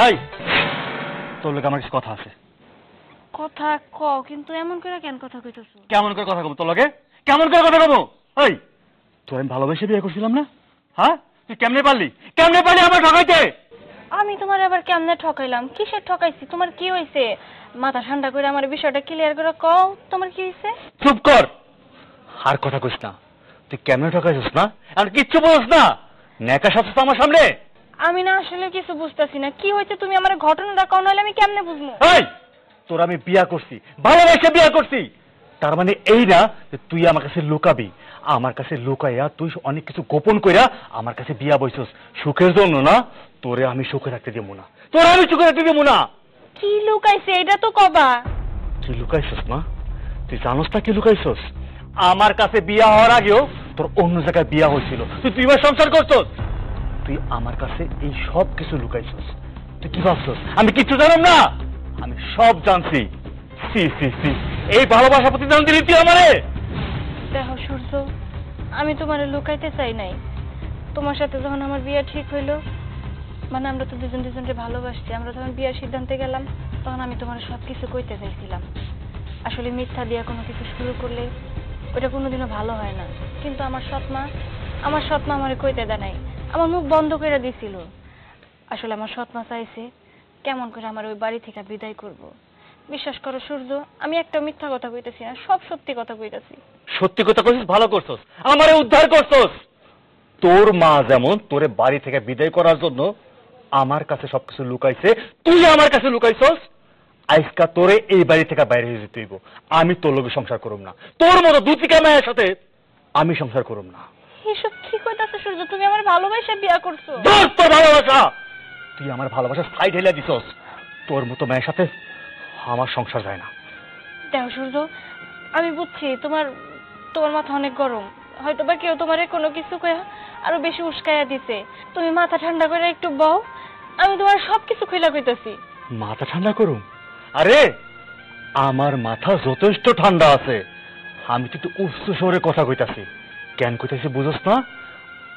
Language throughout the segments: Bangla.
এই তোর লোক আমার কিছু কথা আছে। কথা ক, কিন্তু এমন করে কেন কথা কইতেছ? কেমন করে কথা কব তোর লগে? কেমন করে কথা কব? এই তোর আমি ভালোবেসে বিয়ে করছিলাম না? হ্যাঁ, তুই কেমনে পারলি আমার ঠকাইতে? আমি তোমার আবার কেমনে ঠকাইলাম? কিসের ঠকাইছি? তোমার কি হইছে? মাথা ঠান্ডা করে আমার বিষয়টা ক্লিয়ার করে কও, তোমার কি হইছে? চুপ কর, আর কথা কইস না। তুই কেমনে ঠকাইছিস না আর কিচ্ছু বলছ না, নেকা সাথে আমার সামনে। আমি না আসলে কিছু বুঝতাছি না কি হইছে, তুমি আমার ঘটনাটা কও, নাহলে আমি কেমনে বুঝবো? এই তোর আমি বিয়া করছি, ভালোবেসে বিয়া করছি, তার মানে এই না যে তুই আমার কাছে লুকাবি। আমার কাছে লুকাইয়া তুই অনেক কিছু গোপন কইরা আমার কাছে বিয়া বইছস সুখের জন্য না। তোরে আমি সুখে রাখতে দেবো না, তোরে আমি সুখে রাখতে দেবো না। কি লুকাইছে এটা তো কবা। কি লুকাইছস মা? তুই জানোস না কি লুকাইছস? আমার কাছে বিয়া হওয়ার আগেও তোর অন্য জায়গায় বিয়া হয়েছিল, তুই 2 মাস সংসার করছস। তুই আমার কাছে এই সব কিছু লুকাইছস। তুই কি ভাবছস আমি কিচ্ছু জানাম না? আমি সব জানছি। সি সি সি, এই ভালোবাসা প্রতিদান দিলি তুই আমারে? দেখো সূর্য, আমি তোমারে লুকাইতে চাই নাই। তোমার সাথে যখন আমার বিয়ে ঠিক হইলো, মানে আমরা তো দুজন দুজনকে ভালোবাসছি, আমরা যখন বিয়ের সিদ্ধান্তে গেলাম, তখন আমি তোমার সবকিছু কইতে চাইছিলাম। আসলে মিথ্যা দিয়া কোনো কিছু শুরু করলে ওটা কোনোদিনও ভালো হয় না। কিন্তু আমার সৎমা আমারে কইতে দেয় নাই, আমার মুখ বন্ধ করে দিছিল। আসলে আমার সৎমা চাইছে কেমন করে আমার ওই বাড়ি থেকে বিদায় করব। বিশ্বাস করো সূর্য, আমি একটা মিথ্যা কথা কইতেছি না, সব সত্যি কথা কইতেছি। সত্যি কথা কইছিস, ভালো করছস, আমারে উদ্ধার করছস। তোর মা যেমন তোরে বাড়ি থেকে বিদায় করার জন্য আমার কাছে সবকিছু লুকাইছে, তুই আমার কাছে লুকাইছস। আজকা তোরে এই বাড়ি থেকে বাইরে হয়ে যেতে হইব। আমি তোর লগে সংসার করব না, তোর মতো দুতিকা মায়ের সাথে আমি সংসার করব না। এসব কি কইতাছ সূর্য? তুমি আমার ভালোবাসা বিয়া করছো। ধুর, তোর ভালোবাসা! তুই আমার ভালোবাসা সাইড ঢেলে দিছস। তোর মতো মায়ের সাথে আমার সংসার যায় না। দেখো সূর্য, আমি বুঝছি তোমার মাথা অনেক গরম, হয়তো বা কেউ তোমারে কোনো কিছু কইয়া আরো বেশি উস্কাইয়া দিছে। তুমি মাথা ঠান্ডা করে একটু বও, আমি তোমার সবকিছু খুইলা কইতাছি। মাথা ঠান্ডা করুম? আরে আমার মাথা যথেষ্ট ঠান্ডা আছে। আমি কিন্তু উচ্চ স্বরে কথা কইতাছি। কেন কইতাছি বুঝছ না?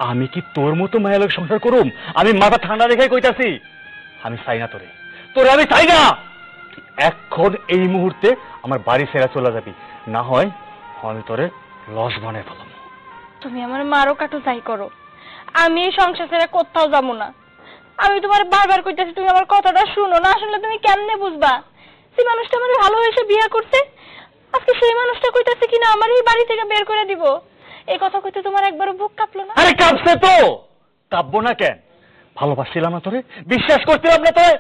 আমি কি তোর মতো মায়ের লোক সংসার করুম? আমি মাথা ঠান্ডা রেখে কইতাছি। আমি চাই না তোরে, আমি চাই না। এখন এই মুহূর্তে আমার বাড়ি ছেড়ে চলে যাবি, না হয় আমি তোরে লস বানাই ফেলাম। তুমি আমার মারো কাটু যাই করো, আমি এই সংসার ছেড়ে কোথাও যাবো না। আমি তোমার বারবার কইতাছি, তুমি আমার কথাটা শুনো না। আসলে তুমি কেমনে বুঝবা যে মানুষটা আমার ভালোবেসে বিয়ে করছে, আজকে সেই মানুষটা কইতাছে কিনা আমার এই বাড়ি থেকে বের করে দিব। এই কথা কইতে তোমার একবারও বুক কাঁপলো না? আরে কাঁপছে তো, কাঁপবো না কেন? ভালোবাসছিলাম না তোরে, বিশ্বাস করছিলাম না তোরে।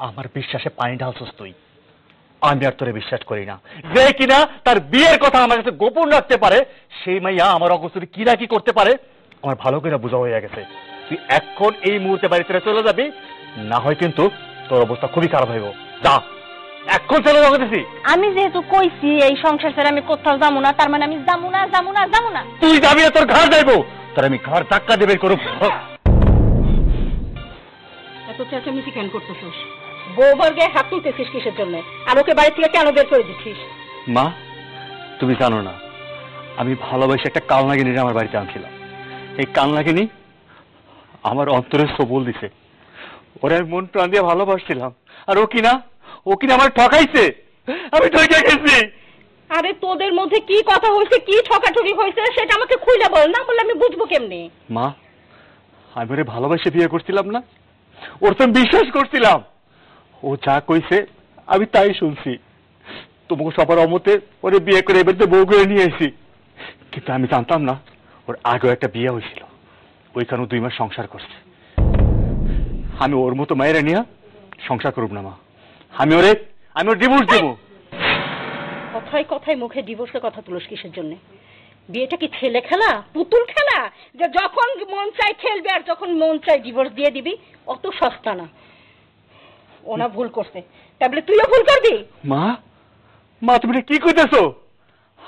আমার বিশ্বাসে পানি ঢালছস তুই। আমি আর তোরে বিশ্বাস করি না। যে কিনা তার বিয়ের কথা আমার কাছে গোপন রাখতে পারে, সেই মাইয়া আমার অগোচরে কি না কি করতে পারে আমার ভালো করে বোঝা হয়ে গেছে। তুই এখন এই মুহূর্তে বাড়ি ছেড়ে চলে যাবি, না হয় কিন্তু তোর অবস্থা খুবই খারাপ হইব। যা, এখন চলে যাবি। আমি যেহেতু কইছি এই সংসার ছেড়ে আমি কোথাও যাবো না, তার মানে আমি যাবো না, যাবো না, যাবো না। তুই যাবি না, তোর ঘর যাইবো, তোর আমি ঘর ধাক্কা দেবে করব। এত চেঁচামেচি কেন করতেছিস? বউবার গায়ে হাত তুলতেছিস কিসের জন্য? আর ওকে বাড়ি থেকে কেন বের করে দিচ্ছিস? মা, তুমি জানো না আমি ভালোবাসে একটা কালনাগিনী আমার বাড়িতে আনছিলাম। এই কালনাগিনী আমার অন্তরে সবল দিছে। ওরা মন প্রাণ দিয়ে ভালোবাসছিলাম, আর ও কিনা আমার ঠকাইছে। আমি ঠকে গেছি। আরে তোদের মধ্যে কি কথা হয়েছে, কি ঠকাঠকি হয়েছে সেটা আমাকে খুলে বল, না বললে আমি বুঝবো কেমনে? মা, আমি ওরে ভালোবাসে বিয়ে করছিলাম না, ওর তো বিশ্বাস করছিলাম। ও যা কইছে আমি তাই শুনছি। তোমাকে সবার অমতে ওরে বিয়ে করে এবারে বউ করে নিয়ে এসেছি। কিন্তু আমি জানতাম না ওর আগেও একটা বিয়ে হয়েছিল, ওইখানেও 2 মাস সংসার করছে। আমি ওর মতো মায়েরা নিয়ে সংসার করব না মা। আমি ওর ডিভোর্স দেব। কথায় কথায় মুখে ডিভোর্সের কথা তুলস কিসের জন্য? বিয়েটা কি ছেলে খেলা, পুতুল খেলা যে যখন মন চাই খেলবে আর যখন মন চাই ডিভোর্স দিয়ে দিবি? অত সস্তা না। ওনা ভুল করছে, তাহলে তুইও ভুল করবি? মা, তুমি কি কইতেছো?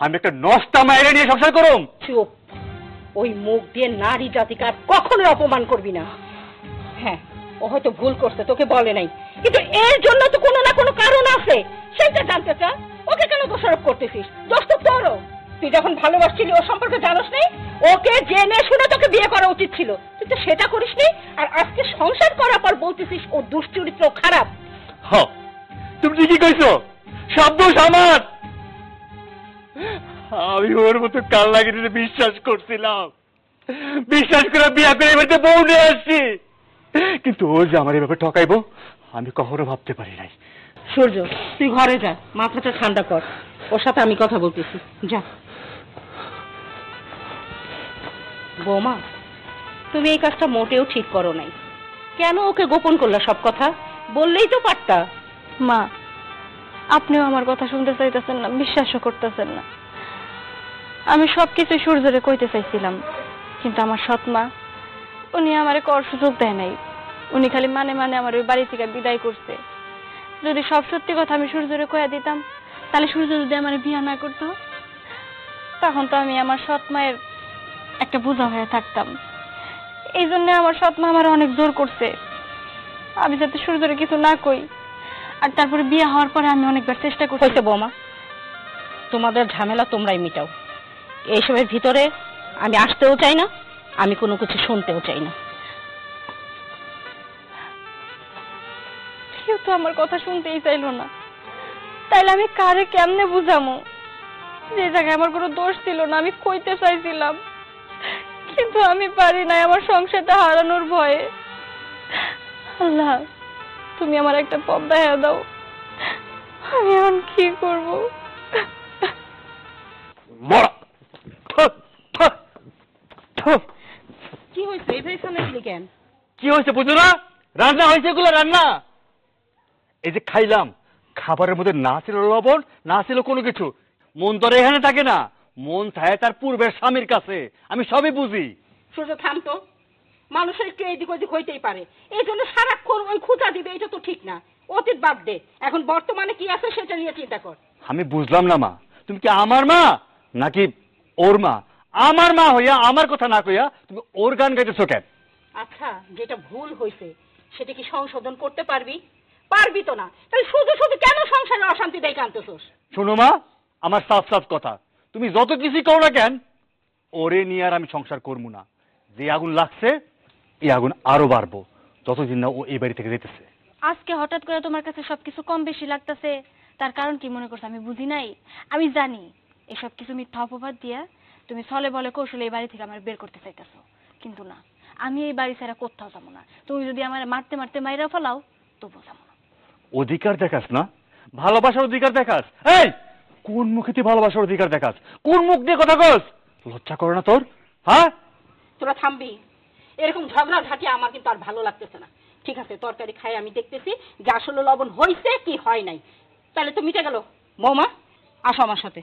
আমি একটা নষ্টা মায়েরা নিয়ে সংসার করব? চুপ। ওই মুখ দিয়ে নারী জাতিকে আর কখনো অপমান করবি না। হ্যাঁ, ও হয়তো ভুল করছে, তোকে বলে নাই, কিন্তু এর জন্য তো কোনো না কোনো কারণ আছে, সেটা জানতে চা। ওকে কেন দোষারোপ করতেছিস? দোষ তো তোরও। তুই যখন ভালোবাসছিলি ও সম্পর্কে জানোস নাই? ওকে জেনে শুনে তোকে বিয়ে করা উচিত ছিল, তুই তো সেটা করিস নি। আর আজকে সংসার করার পর বলতেছিস ও দুশ্চরিত্র খারাপ। হ, তুমি ঠিকই কইছো, সব দোষ আমার। আমি ওর মতো কাল লাগিয়ে বিশ্বাস করছিলাম, বিশ্বাস করে বিয়া করে এবারে বউ নিয়ে আসছি, কিন্তু ও যে আমার এভাবে ঠকাইবো আমি কখনো ভাবতে পারি নাই। সূর্য, তুই ঘরে যা, মাথাটা ঠান্ডা কর, ওর সাথে আমি কথা বলতেছি, যা। বৌমা, তুমি এই কাজটা মোটেও ঠিক করো নাই। কেন ওকে গোপন করলা সব কথা? বললেই তো পারতা। মা, আপনিও আমার কথা শুনতে চাইতেছেন না, বিশ্বাসও করতেছেন না। আমি সবকিছু সূর্যরে কইতে চাইছিলাম, কিন্তু আমার সৎ মা উনি আমারে কর সুযোগ দেয় নাই। উনি খালি মানে মানে আমার ওই বাড়ি থেকে বিদায় করছে। যদি সব সত্যি কথা আমি সূর্যরে কইয়া দিতাম, তাহলে সূর্য যদি আমার বিয়ে না করতো, তখন তো আমি আমার সৎ মায়ের একটা বোঝা হয়ে থাকতাম। এই জন্য আমার সৎ মা আমার অনেক জোর করছে আমি যাতে সূর্যরে কিছু না কই। আর তারপরে বিয়ে হওয়ার পরে আমি অনেকবার চেষ্টা করছি। হইছে বৌমা, তোমাদের ঝামেলা তোমরাই মিটাও। এইসবের ভিতরে আমি আসতেও চাই না, আমি কোনো কিছু শুনতেও চাই না। কেউ তো আমার কথা শুনতেই চাইলো না, তাইলে আমি কারে কেমনে বুঝামো যে জায়গায় আমার কোনো দোষ ছিল না? আমি কইতে চাইছিলাম, কিন্তু আমি পারি নাই আমার সংসারটা হারানোর ভয়ে। আল্লাহ, তুমি আমার একটা পথ দেখায়া দাও, আমি এখন কি করব? কি হয়েছে? এইভাবে ফেলে কেন? কি হয়েছে বুঝো না? রান্না হয়েছে, এগুলো রান্না। এই যে খাইলাম, খাবারের মধ্যে না ছিল লবণ, না ছিল কোনো কিছু। মন তো আর এখানে থাকে না, মন থাকে তার পূর্বের স্বামীর কাছে। আমি সবই বুঝি। সূর্য, থাম তো। মানুষের একটু এদিক ওদিক হইতেই পারে, এই জন্য সারাক্ষণ ওই খুঁটা দিবে, এটা তো ঠিক না। অতীত বাদ দে, এখন বর্তমানে কি আছে সেটা নিয়ে চিন্তা কর। আমি বুঝলাম না মা, তুমি কি আমার মা নাকি ওর মা? আমার মা হইয়া আমার কথা না কইয়া তুমি ওর গান গাইতেছো কেন? আচ্ছা, যেটা ভুল হয়েছে সেটা কি সংশোধন করতে পারবি? পারবি তো না, তাহলে শুধু শুধু কেন সংসারে অশান্তি দেখে আনতেছোস? শোনো মা, আমার সাফ সাফ কথা, তুমি যত কিছুই করো না কেন, ওরে নিয়ে আর আমি সংসার করবো না। যে আগুন লাগছে এই আগুন আরো বাড়বো যতদিন না ও এই বাড়ি থেকে যেতেছে। আজকে হঠাৎ করে তোমার কাছে সবকিছু কম বেশি লাগতেছে, তার কারণ কি মনে করছো আমি বুঝি নাই? আমি জানি এসব কিছু মিথ্যা অপবাদ দিয়া তুমি ছলে বলে কৌশলে এই বাড়ি থেকে আমার বের করতে চাইতেছো, কিন্তু না, আমি এই বাড়ি ছাড়া কোথাও যাবো না। তুমি যদি আমার মারতে মারতে মাইরা ফেলাও তবু যাবো না। অধিকার দেখাস না, ভালোবাসার অধিকার দেখাস। এই কোন মুখে তুই ভালোবাসার অধিকার দেখাস? কোন মুখ দিয়ে কথা কস? লজ্জা করে না তোর? হ্যাঁ, তোরা থামবি? এরকম ঝগড়া ঝাঁটি আমার কিন্তু আর ভালো লাগতেছে না। ঠিক আছে, তরকারি খাই আমি দেখতেছি যে আসলে লবণ হয়েছে কি হয় নাই। তাহলে তো মিটে গেল। বৌমা, আসো আমার সাথে।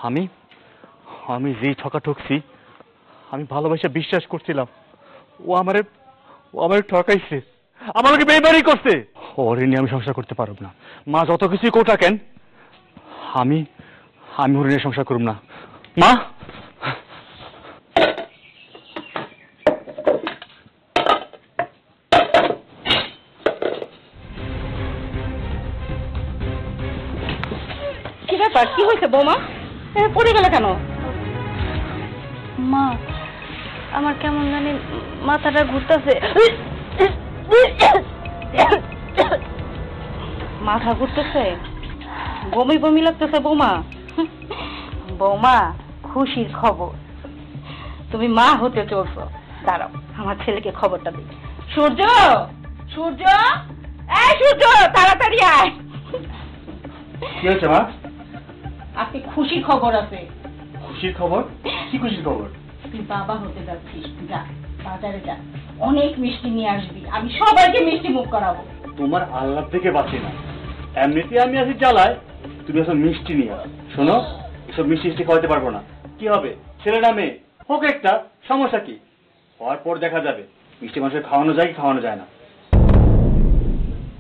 আমি আমি যেই ঠকা ঠকছি, আমি ভালোবাসা বিশ্বাস করছিলাম, ও আমারে ঠকাইছে, আমাকে বেইমানি করছে। ওরে নিয়ে আমি সংসার করতে পারব না। মা যত কিছুই কোটা কেন, আমি ওরে নিয়ে সংসার করব না। মা, কি ব্যাপার? কি হয়েছে বৌমা? পড়ে গেল কেন? মা, আমার কেমন জানি মাথাটা ঘুরতেছে। মাথা ঘুরতেছে? বমি বমি লাগতেছে বৌমা? বৌমা, খুশির খবর, তুমি মা হতে চলছো। দাঁড়াও, আমার ছেলেকে খবরটা দিই। সূর্য, সূর্য, এই সূর্য, তাড়াতাড়ি আয়। কি হয়েছে মা? আজকে খুশির খবর আছে। খুশির খবর? কি খুশির খবর? তুই বাবা হতে যাচ্ছিস, যা বাজারে যা, অনেক মিষ্টি নিয়ে আসবি, আমি সবাইকে মিষ্টি মুখ করাবো। তোমার আল্লাহ থেকে বাঁচি না, এমনিতে আমি আছি জ্বালায়, তুমি আসলে মিষ্টি নিয়ে আস। শোনো, এসব মিষ্টি খাওয়াতে পারবো না। কি হবে? ছেলে না মেয়ে হোক একটা, সমস্যা কি? হওয়ার পর দেখা যাবে মিষ্টি মানুষের খাওয়ানো যায় কি খাওয়ানো যায় না।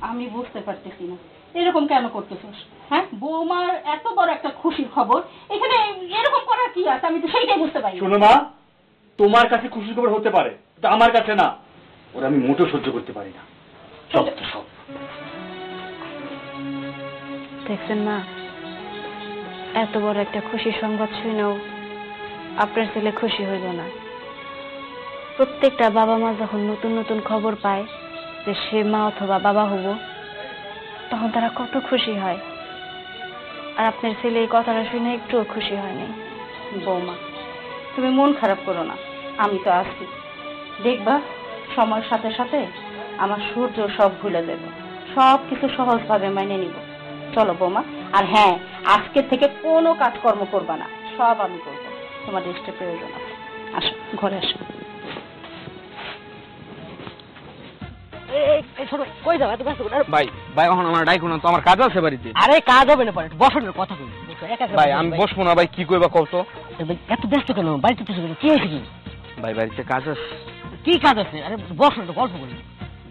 আমি বুঝতে পারতেছি না এরকম কেন করতেছিস। হ্যাঁ, বৌমার এত বড় একটা খুশির খবর, এখানে এরকম করার কি আছে? আমি তো সেইটাই বুঝতে পারি। শোনো মা, তোমার কাছে খুশির খবর হতে পারে, কিন্তু আমার কাছে না। ওরা আমি মোটেও সহ্য করতে পারি না। সব সব দেখছেন মা, এত বড় একটা খুশির সংবাদ শুনেও আপনার ছেলে খুশি হইল না। প্রত্যেকটা বাবা মা যখন নতুন নতুন খবর পায় যে সে মা অথবা বাবা হব, তখন তারা কত খুশি হয়। আর আপনার ছেলে এই কথাটা শুনে একটুও খুশি হয়নি। বৌমা, তুমি মন খারাপ করো না, আমি তো আছি। দেখবা সময়ের সাথে সাথে আমার সূর্য সব ভুলে যাবে, সব কিছু সহজভাবে মেনে নিব। চলো বৌমা। আর হ্যাঁ, আজকে থেকে কোনো কাজকর্ম করবা না, সব আমি করবো। তোমার রেস্টের প্রয়োজন আছে। আসো, ঘরে আসো। কই যাও এত ব্যস্ত করে? ভাই ভাই এখন আমার ডাইকো না তো, আমার কাজ আছে বাড়িতে। আরে কাজ হবে না, পরে বসনের কথা কই। ভাই আমি বসবো না ভাই, কি কইবা কও তো। এত ব্যস্ত কেন? বাড়িতে তো কি হয়েছে? কি ভাই বাড়িতে কাজ আছে। কি কাজ আছে? আরে বসন, গল্প করি।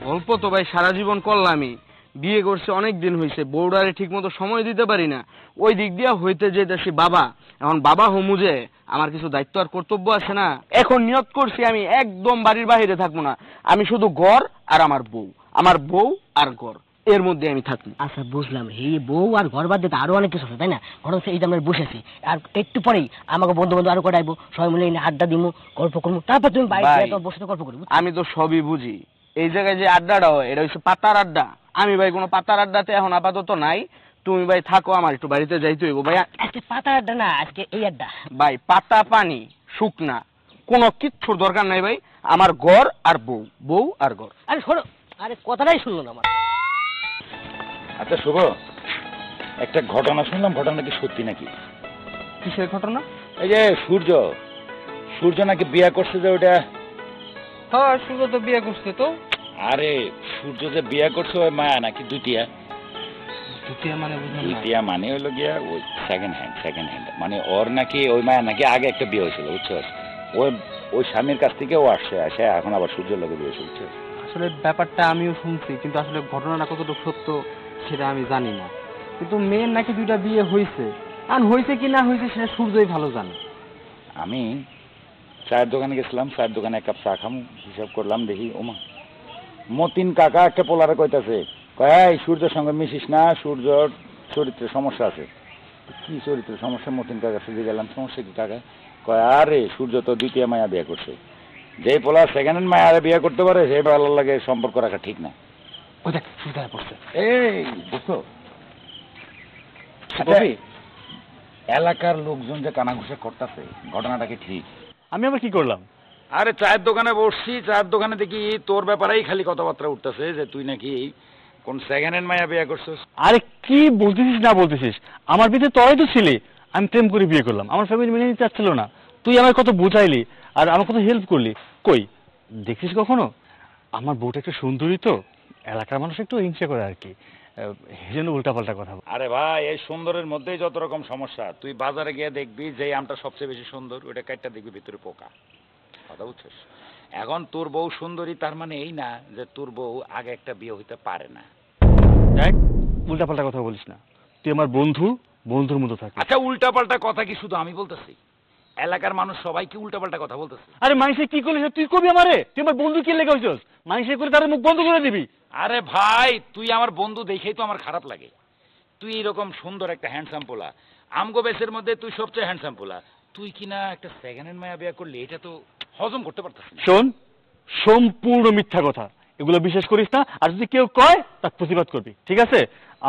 গল্প তো ভাই সারা জীবন করলামই, বিয়ে করছে অনেক দিন হয়েছে, বউডারে ঠিক মতো সময় দিতে পারি না। ওই দিক দিয়া হইতে যেতেছি বাবা, এখন বাবা হমু যে আমার কিছু দায়িত্ব আর কর্তব্য আছে না। এখন নিয়ত করছি আমি একদম বাড়ির বাইরে থাকবো না, আমি শুধু ঘর আর আমার বউ, আমার বউ আর ঘর, এর মধ্যে আমি থাকি। আচ্ছা বুঝলাম, এই বউ আর ঘর বাদ দিয়ে আরো অনেক কিছু আছে, তাই না? ঘর হচ্ছে এই যে আমরা বসেছি, আর একটু পরেই আমাকে বন্ধু বান্ধব আরো কটাইবো, সবাই মিলে আড্ডা দিবো, গল্প করবো, তারপর তুমি বাইরে বসে গল্প করবো। আমি তো সবই বুঝি, এই জায়গায় যে আড্ডাটা হয় এটা হচ্ছে পাতার আড্ডা। আমি ভাই কোনো পাতার আড্ডাতে এখন আপাতত নাই, তুমি ভাই থাকো, আমার একটু বাড়িতে যাইতে হইব ভাই। আজকে পাতা আড্ডা না, আজকে এই আড্ডা। ভাই পাতা পানি শুকনা কোনো কিচ্ছুর দরকার নাই ভাই, আমার ঘর আর বউ, বউ আর ঘর। আরে শোনো, আরে কথাটাই শুনলো না আমার। আচ্ছা শুভ, একটা ঘটনা শুনলাম, ঘটনা কি সত্যি নাকি? কিসের ঘটনা? এই যে সূর্য, সূর্য নাকি বিয়ে করছে যে ওটা। হ্যাঁ সূর্য তো বিয়ে করছে তো। আরে সূর্য যে বিয়ে করছে ওই মায়া নাকি দুটিয়া? দ্বিতীয় মানে বুঝলাম না। দুটিয়া মানে হইলো গিয়া ওই সেকেন্ড হ্যান্ড মানে ওর নাকি ওই মায়া নাকি আগে একটা বিয়ে হয়েছিল, বুঝছো? ওই ওই স্বামীর কাছ থেকে ও আসে এখন আবার সূর্যের লোকে বিয়ে হয়েছে। আসলে ব্যাপারটা আমিও শুনছি, কিন্তু আসলে ঘটনাটা কতটুকু সত্য সেটা আমি জানি না। কিন্তু মেয়ের নাকি দুইটা বিয়ে হয়েছে, আর হয়েছে কি না হয়েছে সেটা সূর্যই ভালো জানে। আমি চায়ের দোকানে গেছিলাম, চায়ের দোকানে এক কাপ চা খাম, হিসাব করলাম, দেখি ওমা মতিন কাকা একটা পোলারে কইতাছে, কয় সূর্যের সঙ্গে মিশিস না, সূর্যর চরিত্রের সমস্যা আছে। কি চরিত্রের সমস্যা? মতিন কাকার সাথে গেলাম, সমস্যা কি কাকা? কয় আরে সূর্য তো দ্বিতীয় মায়া বিয়ে করছে, যে পোলা সেকেন্ড হ্যান্ড মায়া বিয়ে করতে পারে সে ভালো লাগে, সম্পর্ক রাখা ঠিক না। ওই দেখ সূর্য পড়ছে। এই দেখো এলাকার লোকজন যে কানাঘুষা করতেছে, ঘটনাটা কি ঠিক? আমি আবার কি করলাম? আরে চায়ের দোকানে বসছি, চায়ের দোকানে দেখি তোর ব্যাপারেই খালি কথাবার্তা উঠতেছে যে তুই নাকি কোন সেকেন্ড হ্যান্ড মায়া বিয়ে করছিস। আরে কি বলতেছিস না বলতেছিস, আমার বিয়েতে তোরাই তো ছিলি, আমি প্রেম করে বিয়ে করলাম, আমার ফ্যামিলি মেনে নিতে চাচ্ছিল না, তুই আমার কত বুঝাইলি আর আমার কত হেল্প করলি। কই দেখছিস কখনো? আমার বউটা একটু সুন্দরী তো, এলাকার মানুষ একটু হিংসা করে আর কি, এই জন্য উল্টাপাল্টা কথা বলে। আরে ভাই, এই সুন্দরের মধ্যেই যত রকম সমস্যা। তুই বাজারে গিয়ে দেখবি যে আমটা সবচেয়ে বেশি সুন্দর, ওইটা কাটটা দেখবি ভিতরে পোকা। কথা বুঝছিস? এখন তোর বউ সুন্দরী তার মানে এই না যে তোর বউ আগে একটা বিয়ে হইতে পারে না। দেখ উল্টাপাল্টা কথা বলিস না, তুই আমার বন্ধু, বন্ধুর মতো থাক। আচ্ছা উল্টাপাল্টা কথা কি শুধু আমি বলতেছি? এলাকার মানুষ সবাই কি উল্টাপাল্টা কথা বলতেছে? আরে মাইসে কি করলি তুই কবি আমারে? তুই আমার বন্ধু কি লেগে হইছস? মাইসে করে তার মুখ বন্ধ করে দিবি? আরে ভাই, তুই আমার বন্ধু দেখেই তো আমার খারাপ লাগে। তুই এরকম সুন্দর একটা হ্যান্ডসাম পোলা, আমগো বেসের মধ্যে তুই সবচেয়ে হ্যান্ডসাম পোলা, তুই কিনা একটা সেকেন্ড হ্যান্ড মায়া বিয়ে করলি, এটা তো হজম করতে পারতেছিস না। শোন, সম্পূর্ণ মিথ্যা কথা, এগুলো বিশ্বাস করিস না, আর যদি কেউ কয় তার প্রতিবাদ করবি, ঠিক আছে?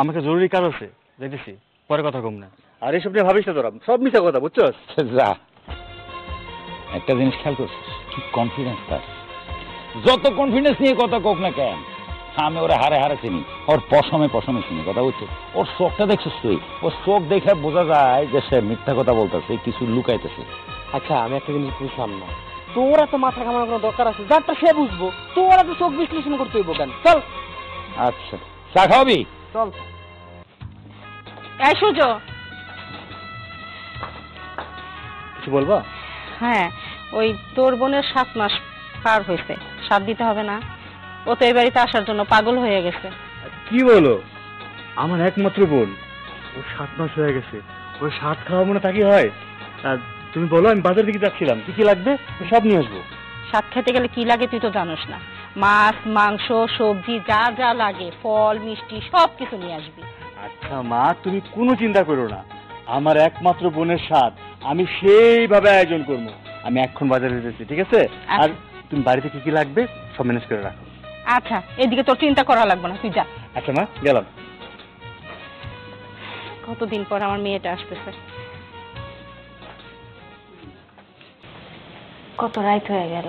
আমাকে জরুরি কাজ আছে, দেখতেছি, পরে কথা কম না। আর এসব নিয়ে ভাবিস না তোরা, সব মিথ্যা কথা, বুঝছস? যা, একটা জিনিস খেয়াল করছিস কি কনফিডেন্স তার? যত কনফিডেন্স নিয়ে কথা কোক না কেন, আমি ওরা হারে হারে চিনি, ওর পশমে চিনি, কথা বলছে। ওর চোখটা দেখছিস তুই? ওর চোখ দেখে বোঝা যায় যে সে মিথ্যা কথা বলতেছে, কিছু লুকাইতেছে। আচ্ছা আমি একটা জিনিস বুঝলাম না, তোরা তো মাথা ঘামানোর কোনো দরকার আছে? যারটা সে বুঝবো, তোরা তো চোখ বিশ্লেষণ করতে হইব কেন? চল আচ্ছা চা খাওয়াবি? চল। এই সূর্য, কিছু বলবা? হ্যাঁ, ওই তোর বোনের 7 মাস পার হয়েছে, 7 দিতে হবে না? ও তো এই বাড়িতে আসার জন্য পাগল হয়ে গেছে। কি বলো? আমার একমাত্র বোন, ও 7 মাস হয়ে গেছে, ওই 7 খাওয়া মনে থাকি হয়? আর তুমি বলো, আমি বাজার দিকে যাচ্ছিলাম, কি কি লাগবে সব নিয়ে আসবো। 7 খেতে গেলে কি লাগে তুই তো জানোস না, মাছ মাংস সবজি যা যা লাগে, ফল মিষ্টি সব কিছু নিয়ে আসবি। আচ্ছা মা, তুমি কোনো চিন্তা করো না, আমার একমাত্র বোনের স্বাদ আমি সেইভাবে আয়োজন করবো। আমি এখন বাজারে যেতেছি, ঠিক আছে? আর তুমি বাড়িতে কি কি লাগবে সব ম্যানেজ করে রাখো। আচ্ছা, এদিকে তোর চিন্তা করা লাগবে না, তুই যা। আচ্ছা মা, গেলাম। কতদিন পর আমার মেয়েটা আসতেছে। কত রাত হয়ে গেল,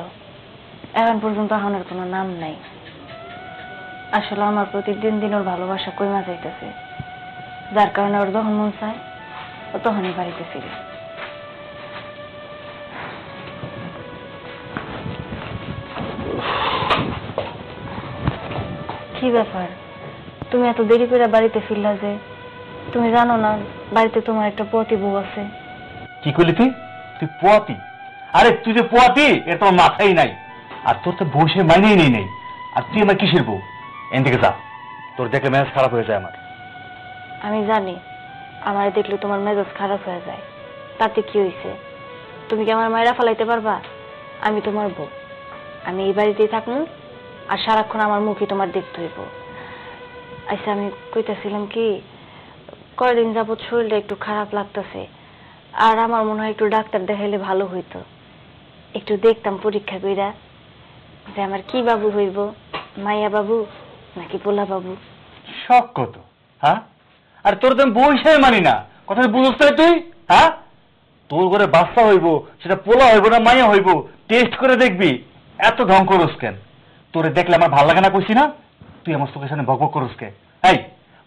এখন পর্যন্ত আহনের কোনো নাম নাই। আসলে আমার প্রতিদিন দিন ওর ভালোবাসা কইমা যাইতেছে, যার কারণে ওর যখন মন চায় ও তখনই বাড়িতে ফিরে। কি ব্যাপার, তুমি এত দেরি করে বাড়িতে ফিরলা যে? তুমি জানো না বাড়িতে তোমার একটা পতি বউ আছে? কি করলি তুই? তুই পোয়াতি? আরে তুই যে পোয়াতি এর তোমার মাথাই নাই, আর তোর তো বসে মাইনেই নেই। আর তুই আমার কিসের বউ? এন থেকে যা, তোর দেখলে মেজাজ খারাপ হয়ে যায় আমার। আমি জানি আমার দেখলে তোমার মেজাজ খারাপ হয়ে যায়, তাতে কি হয়েছে? তুমি কি আমার মায়েরা ফেলাইতে পারবা? আমি তোমার বউ, আমি এই বাড়িতেই থাকবো, আর সারাক্ষণ আমার মুখে তোমার দেখতে হইব। আচ্ছা, আমি কইতাছিলাম কি, কয়দিন যাবৎ শরীরটা একটু খারাপ লাগতেছে, আর আমার মনে হয় একটু ডাক্তার দেখাইলে ভালো হইতো। একটু দেখতাম পরীক্ষা কইরা যে আমার কি বাবু হইব, মাইয়া বাবু নাকি পোলা বাবু। শখ কত, হ্যাঁ? আর তোর তো আমি বউ হিসেবে মানি না, কথা বুঝছ না তুই? হ্যাঁ, তোর ঘরে বাচ্চা হইব, সেটা পোলা হইব না মাইয়া হইব, টেস্ট করে দেখবি। এত ঢং করস কেন? তোরে দেখলে আমার ভালো লাগে না কইছি না? তুই আমার চোখের সামনে বকবক করস কে? এই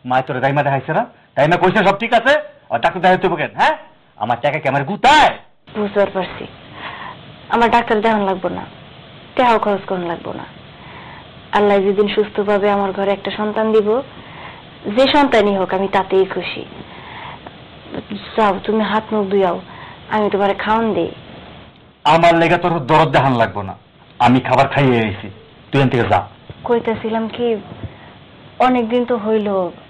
মায় তোরে দাইমা দেখাইছে না? দাইমা কইছে সব ঠিক আছে, আর ডাক্তার দেখাইতে কেন? হ্যাঁ, আমার টাকা কি আমার গুতায়? বুঝতে পারছি, আমার ডাক্তার দেখান লাগবো না, টাকাও খরচ করুন লাগবো না। আল্লাহ যেদিন সুস্থ পাবে আমার ঘরে একটা সন্তান দিব, যে সন্তানই হোক আমি তাতেই খুশি। যাও, তুমি হাত মুখ ধুয়াও, আমি তোমার খাওয়ান দেই। আমার লেগে তোর দরদ দেখান লাগবো না, আমি খাবার খাইয়ে এসেছি, তুই এখান থেকে যা। কইতাছিলাম কি, অনেকদিন তো হইল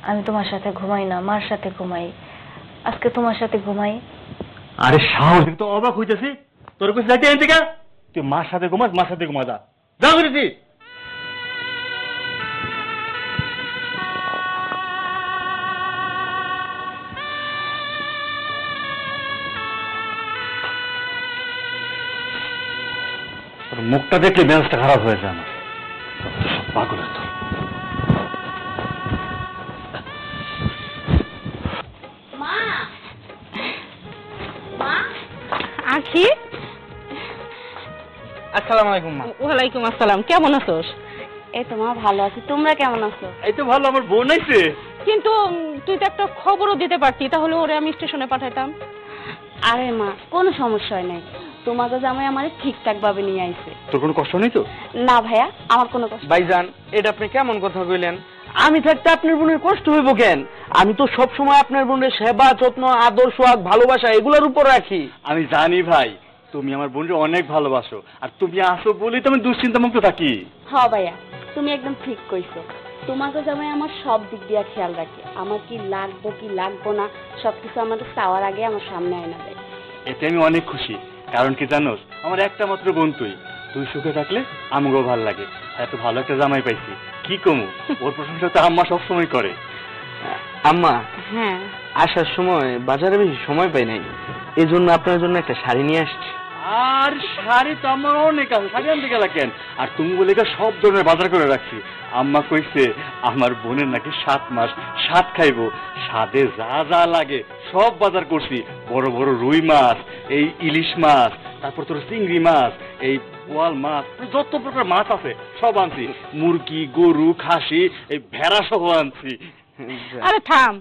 আমি তোমার সাথে ঘুমাই না, মার সাথে ঘুমাই, আজকে তোমার সাথে ঘুমাই। আরে সাহস, তো অবাক হইতেছি, তোর কিছু যাইতে এখান থেকে। তুই মার সাথে ঘুমাস, মার সাথে ঘুমা, যা যা করেছি। মুখটা দেখলে মেজাজটা খারাপ হয়ে যায় আমার, সব পাগলের তো। আছি। আসসালামু আলাইকুম মা। ওয়ালাইকুম আসসালাম, কেমন আছোস? এই তো মা, ভালো আছি, তোমরা কেমন আছো? এই তো ভালো, আমার বোন আইছে। কিন্তু তুই তো একটা খবরও দিতে পারতি, তাহলে ওরে আমি স্টেশনে পাঠাইতাম। আরে মা, কোনো সমস্যা নাই, তোমাকে জামাই আমারে ঠিকঠাক ভাবে নিয়ে আইছে। তোর কোনো কষ্ট নেই তো? না ভাইয়া, আমার কোনো কষ্ট। ভাইজান, এটা আপনি কেমন কথা কইলেন? আমি থাকতে আপনার বোনের কষ্ট হইব কেন? আমি তো সব সময় আপনার বোনের সেবা যত্ন আদর সোহাগ ভালোবাসা এগুলোর উপর রাখি। আমি জানি ভাই, তুমি আমার বোনকে অনেক ভালোবাসো, আর তুমি আসো বলেই তো আমি দুশ্চিন্তা মুক্ত থাকি। হ্যাঁ ভাইয়া, তুমি একদম ঠিক কইছো। তোমাকে জামাই আমার সব দিক দিয়ে খেয়াল রাখে, আমার কি লাগবো কি লাগবো না সবকিছু আমার চাওয়ার আগে আমার সামনে আয়না দেয়। এতে আমি অনেক খুশি, কারণ কি জানোস, আমার একটা মাত্র বোন তুই, তুই সুখে থাকলে আমাকেও ভালো লাগে। এত ভালো একটা জামাই পাইছি, কি কমু, ওর প্রশংসা তো আম্মা সবসময় করে। আম্মা, হ্যাঁ, আসার সময় বাজারে বেশি সময় পাই নাই, এই জন্য আপনার জন্য একটা শাড়ি নিয়ে আসছি। আর শাড়ি তো আমার অনেক আছে, শাড়ি আনতে গেলা কেন? আর তুমি বলে সব ধরনের বাজার করে রাখছি। আম্মা কইছে আমার বোনের নাকি 7 মাস স্বাদ খাইবো, স্বাদে যা যা লাগে সব বাজার করছি। বড় বড় রুই মাছ, এই ইলিশ মাছ, তারপর তোর চিংড়ি মাছ, এই বোয়াল মাছ, যত প্রকার মাছ আছে সব আনছি। মুরগি, গরু, খাসি, এই ভেড়া সহ আনছি। আরে থাম,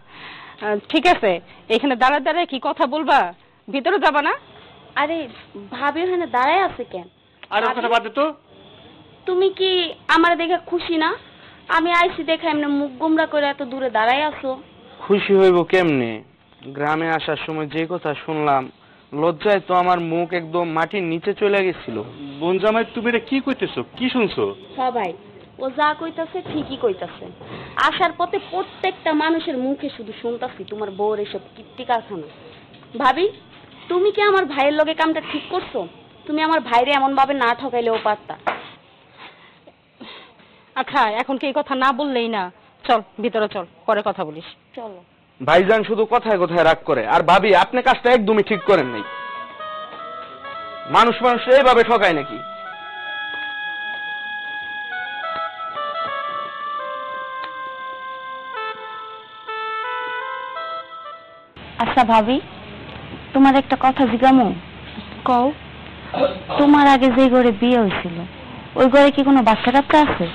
ঠিক আছে, এখানে দাঁড়ায় দাঁড়ায় কি কথা বলবা? ভিতরে যাবা না? আরে ভাবি ওখানে দাঁড়ায় আছে কেন? আর ওর কথা বাদ দে তো। তুমি কি আমার দেখে খুশি না? আমি আইছি দেখে এমনি মুখ গোমরা করে এত দূরে দাঁড়ায় আছো। খুশি হইব কেমনে? গ্রামে আসার সময় যে কথা শুনলাম, লজ্জায় তো আমার মুখ একদম মাটির নিচে চলে গেছিল। বোন জামাই, তুমি এটা কি কইতেছো, কি শুনছো? হ্যাঁ ভাই, ও যা কইতাছে ঠিকই কইতাছে। আসার পথে প্রত্যেকটা মানুষের মুখে শুধু শুনতাছি তোমার বউর এসব কীর্তি কারখানা। ভাবি, তুমি কি আমার ভাইয়ের লগে কামটা ঠিক করছো? তুমি আমার ভাইরে এমন ভাবে না ঠকাইলেও পারতা। আচ্ছা, এখন কি এই কথা না বললেই না? চল ভিতরে চল, পরে কথা বলিস। চলো। ভাইজান শুধু কথায় কথায় রাগ করে, আর ভাবি আপনি কাজটা একদমই ঠিক করেন নাই। মানুষ এইভাবে ঠকায় নাকি? আচ্ছা ভাবি, তোমার একটা কথা জিজ্ঞামু। কও। তোমার আগে যে ঘরে বিয়ে হয়েছিল ওই ঘরে কি কোনো বাচ্চা কাচ্চা আছে?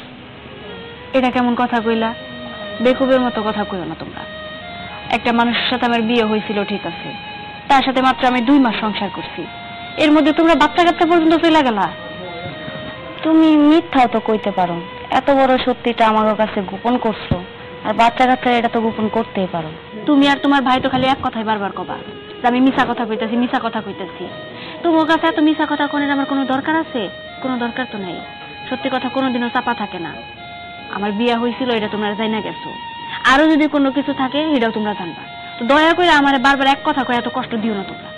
এটা কেমন কথা কইলা? বেকুবের মতো কথা কইও না তোমরা। একটা মানুষের সাথে আমার বিয়ে হয়েছিল ঠিক আছে, তার সাথে মাত্র আমি 2 মাস সংসার করছি, এর মধ্যে তোমরা বাচ্চা কাচ্চা পর্যন্ত চলে গেলা। তুমি মিথ্যাও তো কইতে পারো, এত বড় সত্যিটা আমার কাছে গোপন করছো, আর বাচ্চা কাচ্চা এটা তো গোপন করতেই পারো। তুমি আর তোমার ভাই তো খালি এক কথাই বারবার কবা যে আমি মিছা কথা কইতাছি, মিছা কথা কইতাছি। তোমার কাছে এত মিছা কথা কোনের আমার কোনো দরকার আছে? কোনো দরকার তো নাই। সত্যি কথা কোনোদিনও চাপা থাকে না। আমার বিয়ে হয়েছিল এটা তোমরা জানা গেছো, আরো যদি কোনো কিছু থাকে এটাও তোমরা জানবা। তো দয়া করে আমার বারবার এক কথা কয়ে এত কষ্ট দিও না তোমরা।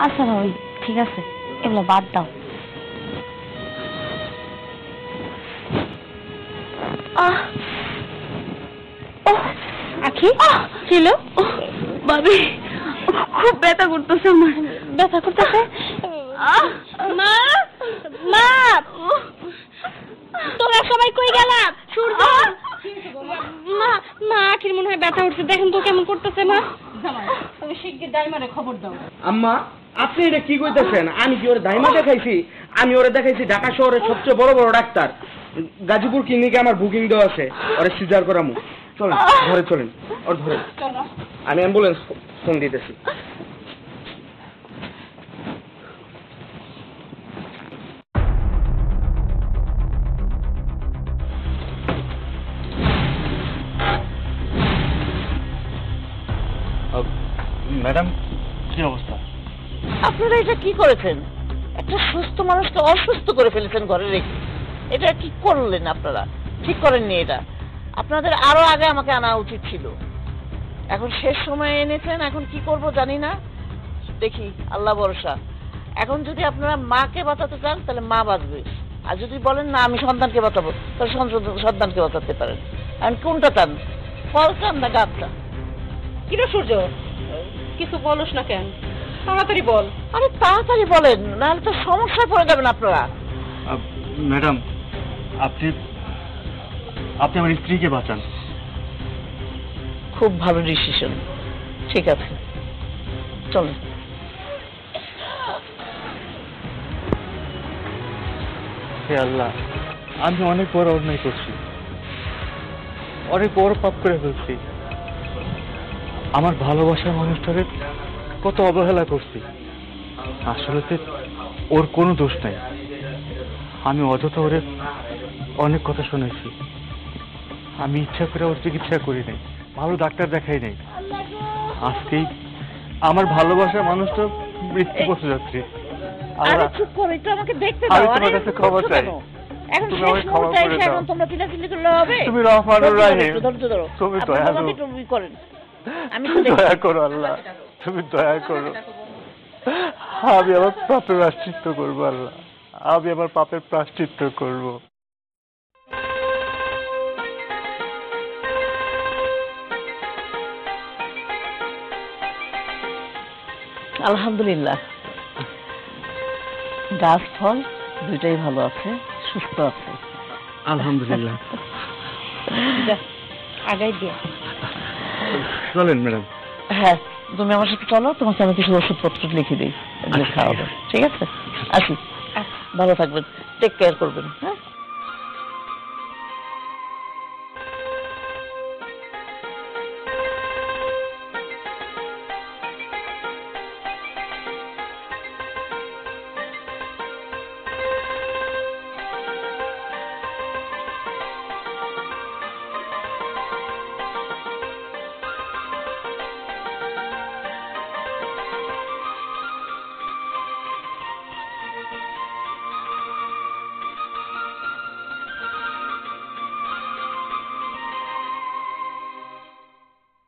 আচ্ছা ভাবি, ঠিক আছে, এগুলো বাদ দাও। আখি ছিল ভাবি, খুব ব্যথা করতেছে আমার। ব্যথা করতেছে? মা মা, তোরা সবাই কই গেলা? সূর্য মা, মা আখির মনে হয় ব্যথা উঠছে, দেখেন তো কেমন করতেছে। মা তুমি শিগগির দাইমারে খবর দাও। আম্মা, আপনি এটা কি কইতেছেন? আমি কি ওরে দাইমা দেখাইছি? আমি ওরে দেখাইছি ঢাকা শহরের সবচেয়ে বড় বড় ডাক্তার। গাজীপুর ক্লিনিকে আমার বুকিং দেওয়া আছে, ওরে সিজার করামু। চলেন ঘরে চলেন, ওর ধরে আমি অ্যাম্বুলেন্স ফোন দিতেছি। ম্যাডাম, কি অবস্থা? আপনারা এটা কি করেছেন? একটা সুস্থ মানুষকে অসুস্থ করে ফেলেছেন ঘরে রেখে। এটা কি করলেন আপনারা? ঠিক করেননি এটা। আপনাদের আরো আগে আমাকে আনা উচিত ছিল। এখন শেষ সময়ে এনেছেন, এখন কি করব জানি না। দেখি, আল্লাহ ভরসা। এখন যদি আপনারা মাকে বাঁচাতে চান তাহলে মা বাঁচবে, আর যদি বলেন না আমি সন্তানকে বাঁচাবো তাহলে সন্তানকে বাঁচাতে পারেন। এখন কোনটা চান, ফল চান না গাছ চান? কিরে সূর্য, কিছু বলস না কেন? তাড়াতাড়ি বল। আরে তাড়াতাড়ি বলেন, নাহলে তো সমস্যায় পড়ে যাবেন আপনারা। ম্যাডাম, আপনি আপনি আমার স্ত্রীকে বাঁচান। খুব ভালো ডিসিশন। ঠিক আছে, চলেন। হে আল্লাহ, আমি অনেক বড় অন্যায় করছি, অনেক বড় পাপ করে ফেলছি। আমার ভালোবাসার মানুষটাকে কত অবহেলা করছি। আসলে ওর কোনো দোষ নাই। আমি অযথা ওরে অনেক কথা শুনেছি। আমি ইচ্ছা করে ওর চিকিৎসা করি নাই, ভালো ডাক্তার দেখাই নাই। আজকেই আমার ভালোবাসার মানুষটা মৃত্যু পথে যাচ্ছে। আরে চুপ করো, একটু আমাকে দেখতে আমি দাও। তোমার কাছে ক্ষমা চাই। এখন তুমি শেষ আমাকে ক্ষমা মুহূর্তে করে এসে দাও। এখন তোমরা চিল্লাচিল্লি করলে হবে? তুমি রহমানুর রাহিম, ধৈর্য ধরো। তুমি আপনারা দয়ালু। আমাকে একটু করেন, আমি তো তুমি দেখছি। দয়া করো আল্লাহ, তুমি দয়া করো। আমি আমার পাপের প্রায়শ্চিত্ত করবো আল্লাহ, আমি আমার পাপের প্রায়শ্চিত্ত করবো। আলহামদুলিল্লাহ, গাছ ফল দুইটাই ভালো আছে, সুস্থ আছে। আলহামদুলিল্লাহ। আগাই দিয়ে। চলেন ম্যাডাম। হ্যাঁ, তুমি আমার সাথে চলো, তোমাকে আমি কিছু ওষুধপত্র লিখে দিই, এগুলো খাওয়াবে। ঠিক আছে, আসি। ভালো থাকবেন, টেক কেয়ার করবেন। হ্যাঁ।